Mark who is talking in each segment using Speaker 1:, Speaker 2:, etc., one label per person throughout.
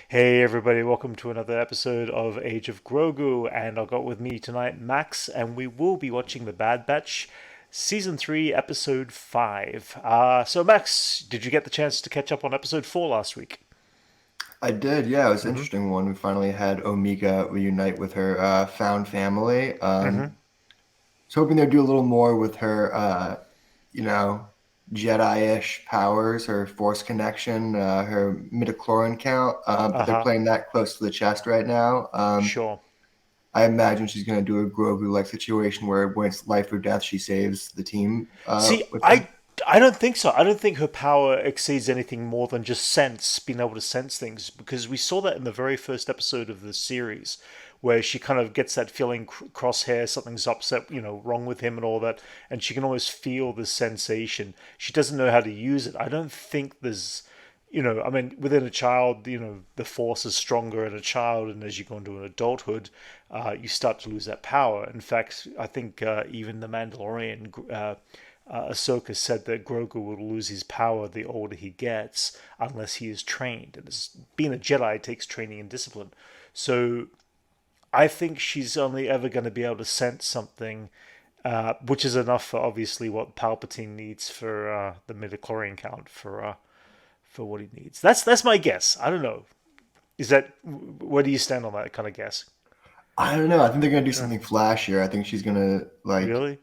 Speaker 1: Hey everybody, welcome to another episode of Age of Grogu, and I've got with me tonight Max, and we will be watching The Bad Batch, Season 3, Episode 5. So Max, did you get the chance to catch up on Episode 4 last week?
Speaker 2: I did, yeah. It was an
Speaker 1: Mm-hmm.
Speaker 2: interesting one. We finally had Omega reunite with her found family.
Speaker 1: Mm-hmm.
Speaker 2: Was hoping they'd do a little more with her, you know, Jedi-ish powers, her Force connection, her midichlorian count. But they're
Speaker 1: Uh-huh.
Speaker 2: playing that close to the chest right now.
Speaker 1: Sure.
Speaker 2: I imagine she's going to do a Grogu-like situation where when it's life or death, she saves the team
Speaker 1: See,
Speaker 2: with
Speaker 1: I
Speaker 2: her.
Speaker 1: I don't think so. I don't think her power exceeds anything more than just sense, being able to sense things, because we saw that in the very first episode of the series, where she kind of gets that feeling crosshair, something's upset, wrong with him and all that, and she can almost feel the sensation. She doesn't know how to use it. I don't think there's I mean, within a child, the force is stronger in a child, and as you go into an adulthood, you start to lose that power. In fact, I think even the Mandalorian, Ahsoka said that Grogu will lose his power the older he gets unless he is trained. And being a Jedi takes training and discipline. So I think she's only ever going to be able to sense something, which is enough for obviously what Palpatine needs for the midichlorian count for what he needs. That's my guess. I don't know. Is that where do you stand on that kind of guess?
Speaker 2: I don't know. I think they're going to do
Speaker 1: Uh,
Speaker 2: something flashier. I think she's going to like
Speaker 1: really?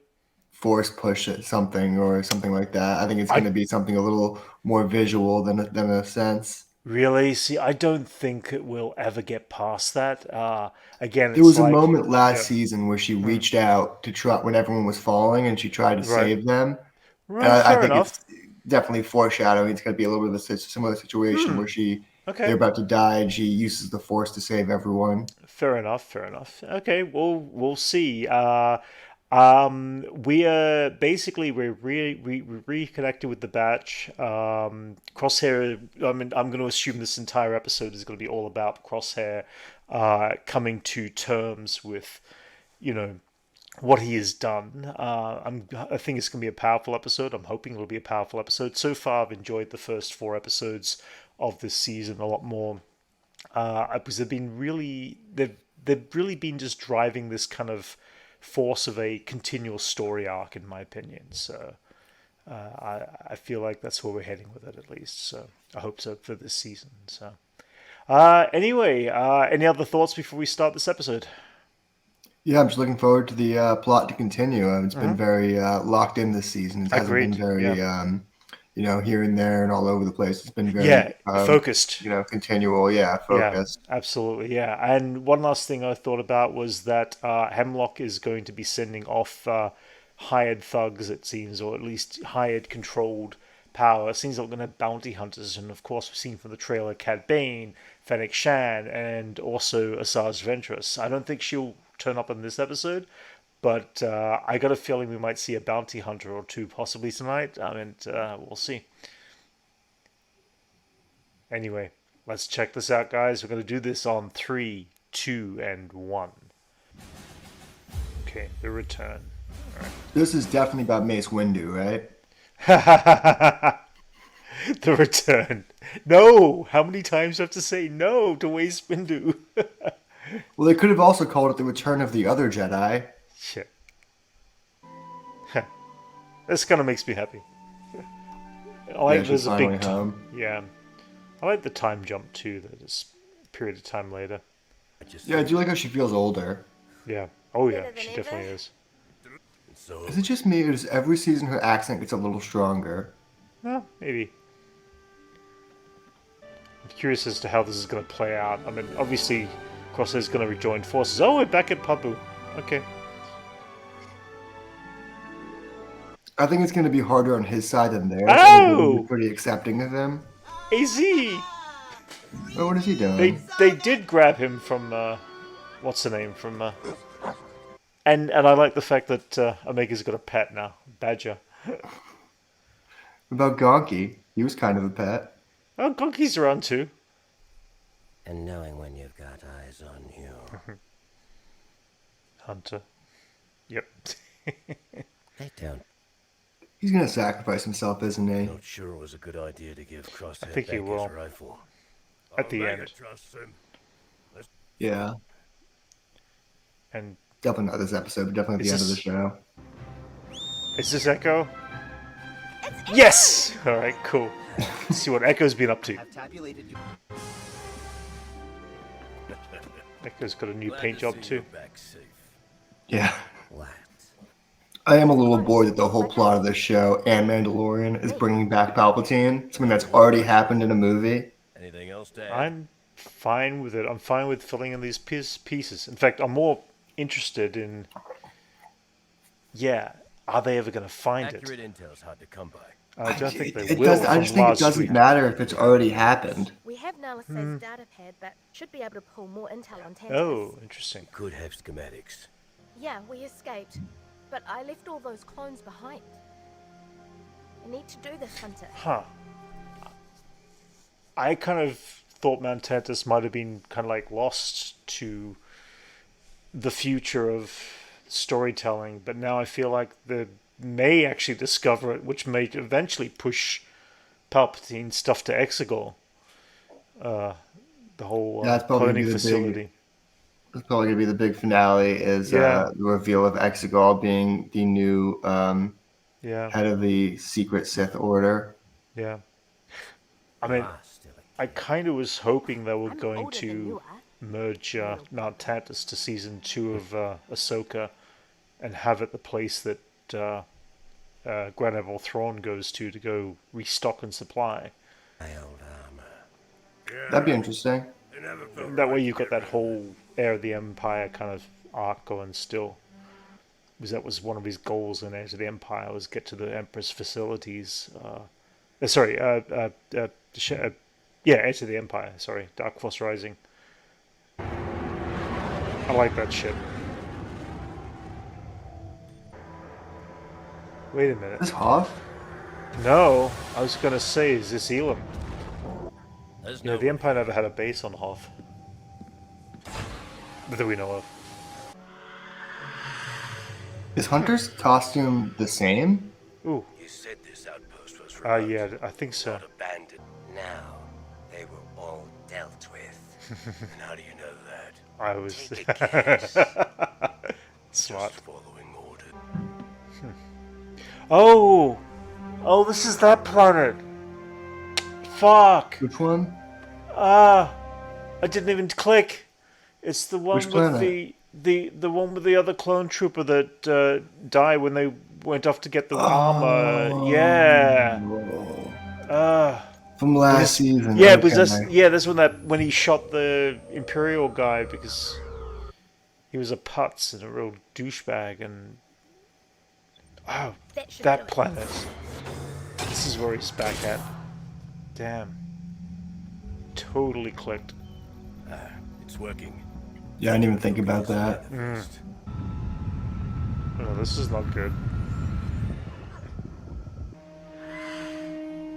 Speaker 2: force push at something or something like that. I think it's going
Speaker 1: I
Speaker 2: to be something a little more visual than a sense.
Speaker 1: really see. I don't think it will ever get past that. Again,
Speaker 2: There
Speaker 1: it's
Speaker 2: was a
Speaker 1: like,
Speaker 2: moment last
Speaker 1: yeah,
Speaker 2: season where she
Speaker 1: mm,
Speaker 2: reached out to try when everyone was falling and she tried to
Speaker 1: right,
Speaker 2: save them. And
Speaker 1: right.
Speaker 2: I
Speaker 1: Fair
Speaker 2: think it's
Speaker 1: enough.
Speaker 2: definitely foreshadowing. It's going to be a little bit of a similar situation where they're
Speaker 1: Okay.
Speaker 2: about to die and she uses the force to save everyone.
Speaker 1: Fair enough. Fair enough. Okay. Well, we'll see. We are basically we're reconnected with the batch. Crosshair. I mean, I'm going to assume this entire episode is going to be all about Crosshair coming to terms with, you know, what he has done. I think it's going to be a powerful episode. I'm hoping it'll be a powerful episode. So far, I've enjoyed the first four episodes of this season a lot more because they've really been just driving this kind of force of a continual story arc, in my opinion. So I feel like that's where we're heading with it at least. So I hope so for this season. So anyway, any other thoughts before we start this episode?
Speaker 2: Yeah, I'm just looking forward to the plot to continue. It's been
Speaker 1: Mm-hmm.
Speaker 2: very locked in this season. It hasn't been
Speaker 1: Agreed. Yeah.
Speaker 2: very, here and there and all over the place. It's been
Speaker 1: Yeah.
Speaker 2: very,
Speaker 1: Focused.
Speaker 2: continual. Yeah,
Speaker 1: Yeah,
Speaker 2: focused.
Speaker 1: absolutely. Yeah. And one last thing I thought about was that Hemlock is going to be sending off hired thugs, it seems, or at least hired controlled power. It seems like we're going to have bounty hunters. And of course, we've seen from the trailer Cad Bane, Fennec Shan, and also Asajj Ventress. I don't think she'll turn up in this episode, but I got a feeling we might see a bounty hunter or two possibly tonight. I mean, we'll see. Anyway, let's check this out, guys. We're going to do this on three, two, and one. Okay, the return.
Speaker 2: This is definitely about Mace Windu, right?
Speaker 1: The return. No! How many times do I have to say no to Waste Windu?
Speaker 2: Well, they could have also called it the Return of the Other Jedi.
Speaker 1: Shit. This kind of makes me happy. I
Speaker 2: Yeah,
Speaker 1: like
Speaker 2: she's
Speaker 1: there's a
Speaker 2: finally
Speaker 1: big.
Speaker 2: home.
Speaker 1: Yeah. I like the time jump too, that is a period of time later.
Speaker 2: Yeah, I do like how she feels older.
Speaker 1: Yeah. Oh, yeah,
Speaker 3: Better than
Speaker 1: she
Speaker 3: ever?
Speaker 1: definitely is.
Speaker 2: Is it just me, or does every season her accent gets a little stronger?
Speaker 1: Well, maybe. I'm curious as to how this is going to play out. I mean, obviously, Crosshair's going to rejoin forces. Oh, we're back at Pabu. Okay.
Speaker 2: I think it's going to be harder on his side than theirs. I think they're going to be
Speaker 1: Oh!
Speaker 2: pretty accepting of him.
Speaker 1: AZ!
Speaker 2: Oh, what is he
Speaker 1: They
Speaker 2: doing?
Speaker 1: they did grab him from what's the name from and I like the fact that Omega's got a pet now, Badger.
Speaker 2: About Gonky? He was kind of a pet.
Speaker 1: Oh, Gonki's around too.
Speaker 3: And knowing when you've got eyes on you.
Speaker 1: Hunter. Yep.
Speaker 3: They don't
Speaker 2: He's gonna sacrifice himself, isn't he?
Speaker 3: Not sure it was a good idea to give
Speaker 1: I
Speaker 3: Crosshair
Speaker 1: think he
Speaker 3: back his
Speaker 1: will
Speaker 3: rifle.
Speaker 1: at the end.
Speaker 2: Yeah,
Speaker 1: And
Speaker 2: definitely not this episode, but definitely at
Speaker 1: is
Speaker 2: the end of the
Speaker 1: this
Speaker 2: show.
Speaker 1: Echo? Yes. All right, cool. Let's see what Echo's been up to. Echo's got a new paint job too.
Speaker 3: Back safe.
Speaker 2: Yeah.
Speaker 3: What?
Speaker 2: I am a little bored that the whole plot of this show and Mandalorian is bringing back Palpatine, something that's already happened in a movie.
Speaker 3: Anything else to add?
Speaker 1: I'm fine with it. I'm fine with filling in these pieces. In fact, I'm more interested in, yeah, are they ever going to find
Speaker 3: Accurate
Speaker 1: it?
Speaker 3: intel's hard to come by.
Speaker 1: I don't think they
Speaker 2: It
Speaker 1: will.
Speaker 2: does. I just
Speaker 1: From
Speaker 2: think it
Speaker 1: last
Speaker 2: doesn't
Speaker 1: week.
Speaker 2: matter if it's already happened.
Speaker 4: We have Nalis's data pad, but should be able to pull more intel on Tantalus.
Speaker 1: Oh, interesting.
Speaker 3: Could have schematics.
Speaker 4: Yeah, we escaped, but I left all those clones behind. I need to do this, Hunter.
Speaker 1: Huh. I kind of thought Mount Tantus might have been kind of like lost to the future of storytelling, but now I feel like they may actually discover it, which may eventually push Palpatine stuff to Exegol. The whole
Speaker 2: That's probably gonna
Speaker 1: cloning
Speaker 2: be the
Speaker 1: facility.
Speaker 2: That's probably gonna be the big finale. Is
Speaker 1: Yeah.
Speaker 2: the reveal of Exegol being the new
Speaker 1: Yeah,
Speaker 2: head of the secret Sith Order.
Speaker 1: yeah. I mean,
Speaker 3: Still
Speaker 1: I kind of was hoping they were
Speaker 4: I'm
Speaker 1: going
Speaker 4: older than
Speaker 1: to
Speaker 4: you are.
Speaker 1: merge Mount Tantus to season 2 of Ahsoka and have it the place that Grand Admiral Thrawn goes to go restock and supply.
Speaker 3: my old armor.
Speaker 2: That'd be interesting.
Speaker 1: That way you've got that whole Heir of the Empire kind of arc going still. Because that was one of his goals in Heir of the Empire, was get to the Emperor's facilities. Yeah, Heir of the Empire, sorry, Dark Force Rising. I like that shit. Wait a minute.
Speaker 2: This Hoth?
Speaker 1: No, I was gonna say, is this Elam?
Speaker 3: There's
Speaker 1: No,
Speaker 3: no
Speaker 1: the Empire never had a base on Hoth. That we know of.
Speaker 2: Is Hunter's costume the same?
Speaker 1: Ooh,
Speaker 3: You said this outpost was
Speaker 1: yeah, I think so.
Speaker 3: not abandoned. Now they were all dealt with. And how do you know that?
Speaker 1: I was
Speaker 3: Take a guess.
Speaker 1: smart.
Speaker 3: Just following order.
Speaker 1: Oh! Oh, this is that planet! Fuck!
Speaker 2: Which one?
Speaker 1: Ah! I didn't even click! It's the one
Speaker 2: Which
Speaker 1: with
Speaker 2: planet?
Speaker 1: the one with the other clone trooper that died when they went off to get the armor. Yeah!
Speaker 2: From last season.
Speaker 1: Yeah,
Speaker 2: okay.
Speaker 1: because that's when he shot the Imperial guy because he was a putz and a real douchebag and oh,
Speaker 4: That should do
Speaker 1: that
Speaker 4: it.
Speaker 1: planet. This is where he's back at. Damn. Totally clicked.
Speaker 3: It's working.
Speaker 2: Yeah, I didn't even think about that.
Speaker 1: Oh, this is not good.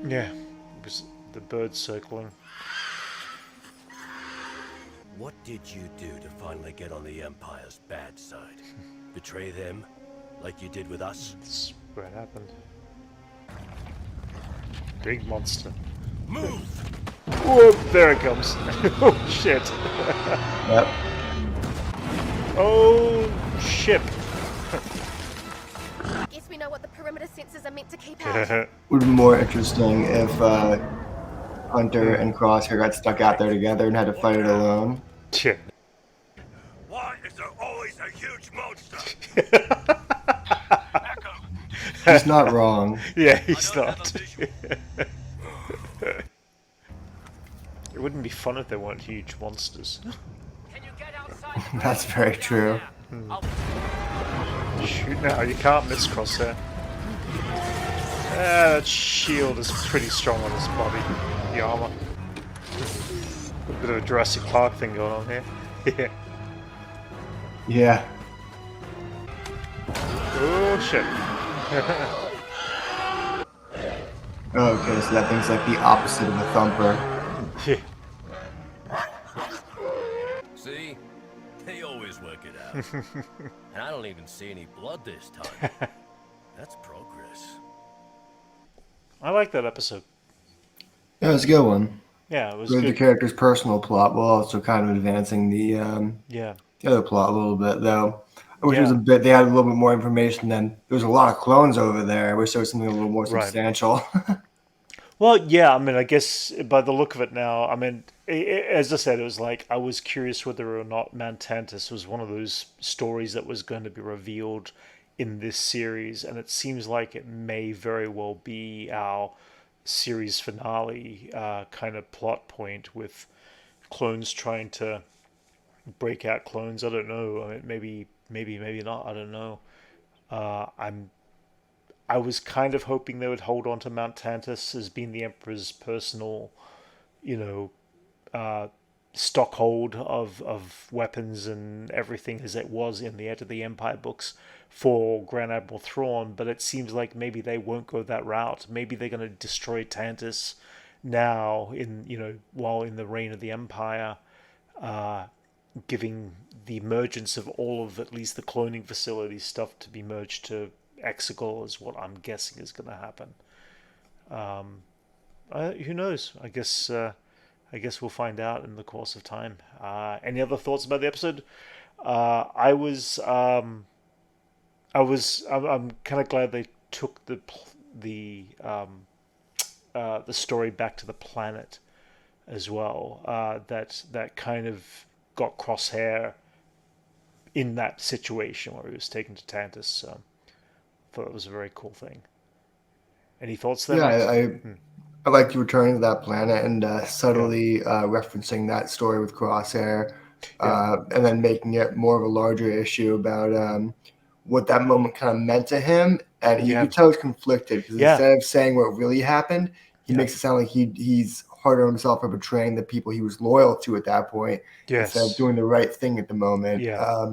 Speaker 1: Yeah, it was the bird circling.
Speaker 3: What did you do to finally get on the Empire's bad side? Betray them, like you did with us?
Speaker 1: This is where it happened. Big monster.
Speaker 3: Move!
Speaker 1: Whoop, there it comes. Oh, shit.
Speaker 2: Yep.
Speaker 1: Oh, ship.
Speaker 4: Guess we know what the perimeter sensors are meant to keep out.
Speaker 2: Would be more interesting if Hunter and Crosshair got stuck out there together and had to fight it alone.
Speaker 1: Shit.
Speaker 3: Why is there always a huge monster?
Speaker 2: He's not wrong.
Speaker 1: Yeah, he's not. It wouldn't be fun if there weren't huge monsters.
Speaker 5: Can you get outside?
Speaker 2: That's very true.
Speaker 1: Shoot now, you can't miss Crosshair. That shield is pretty strong on his body, the armor. A bit of a Jurassic Park thing going on here. Yeah.
Speaker 2: Yeah.
Speaker 1: Oh shit.
Speaker 2: Okay, so that thing's like the opposite of a thumper.
Speaker 1: Yeah.
Speaker 3: See? They always work it out. And I don't even see any blood this time. That's progress.
Speaker 1: I like that episode.
Speaker 2: Yeah, it was a good one.
Speaker 1: Yeah, it was
Speaker 2: With the
Speaker 1: good.
Speaker 2: character's personal plot while also kind of advancing
Speaker 1: Yeah,
Speaker 2: the other plot a little bit, though. I wish it was a
Speaker 1: yeah,
Speaker 2: bit. They had a little bit more information. Then there was a lot of clones over there. I wish there was something a little more
Speaker 1: right.
Speaker 2: substantial.
Speaker 1: Well, yeah, I mean, I guess by the look of it now, I mean, as I said, it was like I was curious whether or not Mantantis was one of those stories that was going to be revealed in this series, and it seems like it may very well be our series finale kind of plot point with clones trying to break out clones. I don't know. I mean, maybe not. I don't know. I'm I was kind of hoping they would hold on to Mount Tantus as being the Emperor's personal, you know, uh, stockhold of weapons and everything as it was in the End of the Empire books for Grand Admiral Thrawn, but it seems like maybe they won't go that route. Maybe they're going to destroy Tantus now while in the reign of the Empire, uh, giving the emergence of all of at least the cloning facility stuff to be merged to Exegol is what I'm guessing is going to happen. Who knows? I guess we'll find out in the course of time. Any other thoughts about the episode? I was I'm kind of glad they took the story back to the planet as well. That kind of got Crosshair in that situation where he was taken to Tantus. So I thought it was a very cool thing. Any thoughts there,
Speaker 2: Yeah,
Speaker 1: Matt?
Speaker 2: I liked you returning to that planet and
Speaker 1: Yeah,
Speaker 2: subtly referencing that story with Crosshair,
Speaker 1: yeah,
Speaker 2: and then making it more of a larger issue about what that moment kind of meant to him. And you
Speaker 1: yeah,
Speaker 2: could tell he's conflicted because
Speaker 1: yeah,
Speaker 2: instead of saying what really happened, he
Speaker 1: yeah.
Speaker 2: makes it sound like he's hard on himself for betraying the people he was loyal to at that point instead of
Speaker 1: Yes,
Speaker 2: doing the right thing at the moment.
Speaker 1: yeah,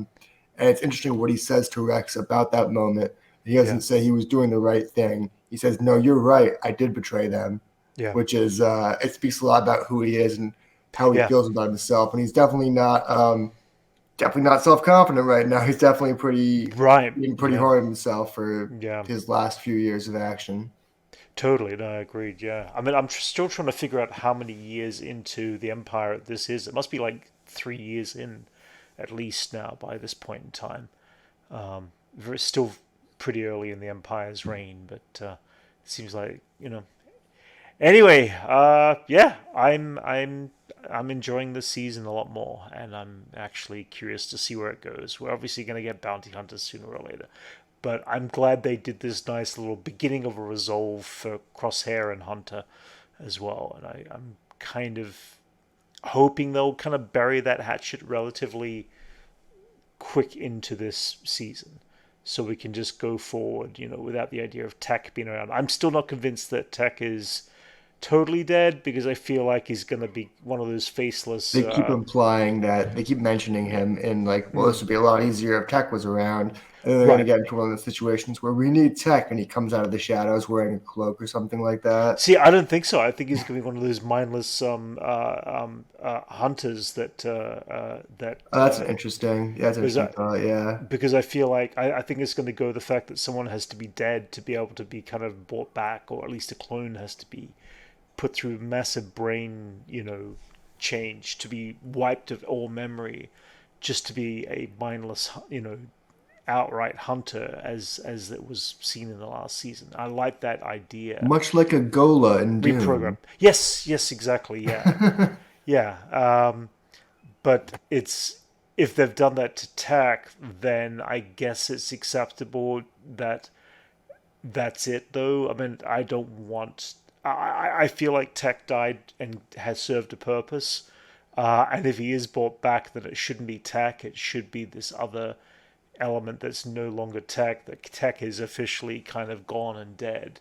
Speaker 2: And it's interesting what he says to Rex about that moment. He
Speaker 1: yeah,
Speaker 2: doesn't say he was doing the right thing. He says, "No, you're right. I did betray them,"
Speaker 1: yeah,
Speaker 2: which is it speaks a lot about who he is and how he
Speaker 1: yeah.
Speaker 2: feels about himself. And he's definitely not self confident right now. He's definitely
Speaker 1: Right.
Speaker 2: being pretty
Speaker 1: Yeah,
Speaker 2: hard on himself for
Speaker 1: yeah.
Speaker 2: his last few years of action.
Speaker 1: Totally. No, I agreed. Yeah. I mean, I'm still trying to figure out how many years into the Empire this is. It must be like 3 years in, at least now by this point in time. Still pretty early in the Empire's reign, but it seems like Anyway, yeah, I'm enjoying this season a lot more, and I'm actually curious to see where it goes. We're obviously going to get bounty hunters sooner or later, but I'm glad they did this nice little beginning of a resolve for Crosshair and Hunter as well, and I'm kind of hoping they'll kind of bury that hatchet relatively quick into this season. So we can just go forward, without the idea of Tech being around. I'm still not convinced that Tech is totally dead because I feel like he's gonna be one of those faceless.
Speaker 2: They keep implying that they keep mentioning him in like, well, this would be a lot easier if Tech was around. And then they're going to
Speaker 1: Right.
Speaker 2: get into one of the situations where we need Tech, and he comes out of the shadows wearing a cloak or something like that.
Speaker 1: See, I don't think so. I think he's gonna be one of those mindless hunters that
Speaker 2: Oh, that's an interesting. Yeah, that's an
Speaker 1: because
Speaker 2: interesting
Speaker 1: I,
Speaker 2: thought. Yeah.
Speaker 1: because I feel like I think it's going to go the fact that someone has to be dead to be able to be kind of brought back, or at least a clone has to be put through massive brain, change to be wiped of all memory, just to be a mindless, outright hunter as it was seen in the last season. I like that idea.
Speaker 2: Much like a Gola in
Speaker 1: Reprogram.
Speaker 2: Dune.
Speaker 1: Yes, exactly. Yeah, yeah. But if they've done that to Tack, then I guess it's acceptable that that's it. Though I mean, I don't want. I feel like Tech died and has served a purpose. And if he is brought back, then it shouldn't be Tech. It should be this other element that's no longer Tech. That Tech is officially kind of gone and dead.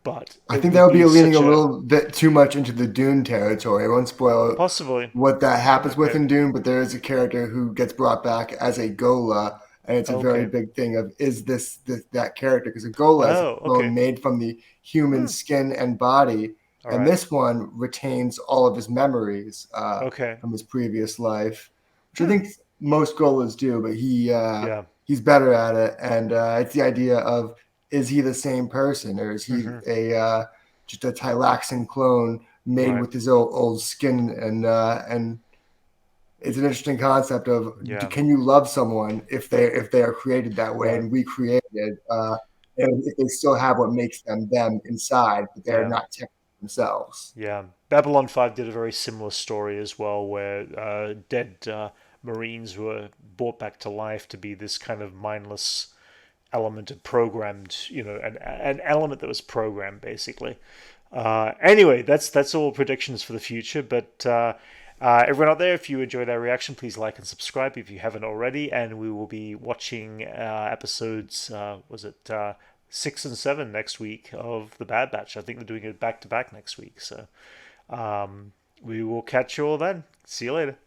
Speaker 1: But
Speaker 2: I
Speaker 1: it
Speaker 2: think that
Speaker 1: would
Speaker 2: would be
Speaker 1: be
Speaker 2: leaning
Speaker 1: such
Speaker 2: a
Speaker 1: a
Speaker 2: little bit too much into the Dune territory. I won't spoil
Speaker 1: possibly.
Speaker 2: what that happens with
Speaker 1: Okay.
Speaker 2: in Dune, but there is a character who gets brought back as a Gola, and it's a very
Speaker 1: Okay.
Speaker 2: big thing of is this that character? Because a Gola is a
Speaker 1: Oh.
Speaker 2: clone
Speaker 1: Okay.
Speaker 2: made from the human skin and body,
Speaker 1: All
Speaker 2: and
Speaker 1: right.
Speaker 2: this one retains all of his memories
Speaker 1: Okay.
Speaker 2: from his previous life, which I think most Golas do, but
Speaker 1: Yeah.
Speaker 2: he's better at it, and it's the idea of is he the same person or is he a just a Tylaxan clone made
Speaker 1: Right.
Speaker 2: with his old skin, and it's an interesting concept of
Speaker 1: Yeah.
Speaker 2: can you love someone if they are created that way
Speaker 1: Right.
Speaker 2: and recreated, and if they still have what makes them inside, but they're
Speaker 1: Yeah.
Speaker 2: not technically themselves.
Speaker 1: Yeah. Babylon 5 did a very similar story as well, where dead Marines were brought back to life to be this kind of mindless element of programmed, an element that was programmed basically. Anyway, that's all predictions for the future. But everyone out there, if you enjoyed our reaction, please like and subscribe if you haven't already. And we will be watching episodes. Was it 6 and 7 next week of the Bad Batch? I think they're doing it back to back next week. So we will catch you all then. See you later.